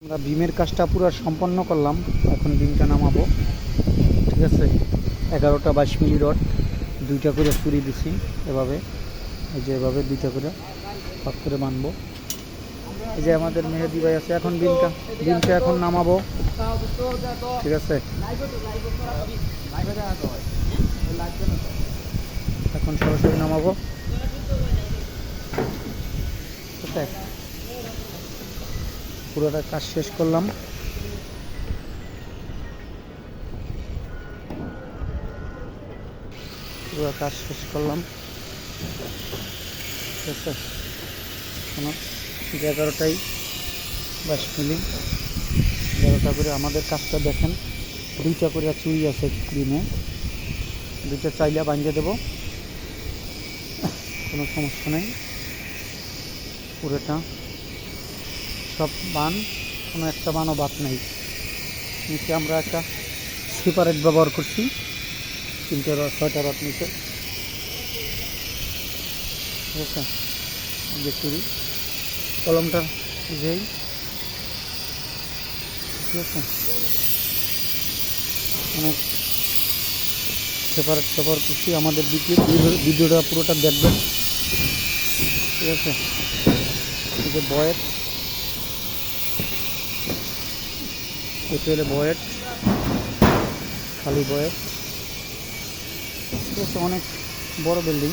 আমরা বিমের কাজটা পুরো সম্পন্ন করলাম। এখন বিমটা নামাবো। ঠিক আছে, 11টা 22 মিলি রড, 2টা করে চুরি দিছি এভাবে, এই যে এভাবে 2টা করে পাক করে বানবো। এই যে আমাদের মেহেদি ভাই আছে, এখন বিমটা এখন নামাবো। ঠিক আছে, এখন সরাসরি নামাবো। ঠিক আছে, পুরোটা কাজ শেষ করলাম। পুরো কাজ শেষ করলাম। ঠিক আছে, কোনো 11টাই 22 মিলি, 11টা করে আমাদের কাজটা দেখেন। 2টা করে চুরি আছে বিমে, 2টা চাইলে বাঁধিয়ে দেবো, কোনো সমস্যা নেই। পুরোটা সব বান, কোনো একটা বানও বাদ নেই। নিচে আমরা একটা সেপারেট ব্যবহার করছি, 3টে রড 6টা রড নিচে। ঠিক আছে, যে চুরি কলমটা যেই, ঠিক আছে, অনেক সেপারেট ব্যবহার করছি। আমাদের ভিডিওটা পুরোটা দেখবেন। ঠিক আছে, এই যে বয়েট, এটা হলো বয়েট, খালি বয়েট। ঠিক আছে, অনেক বড় বিল্ডিং।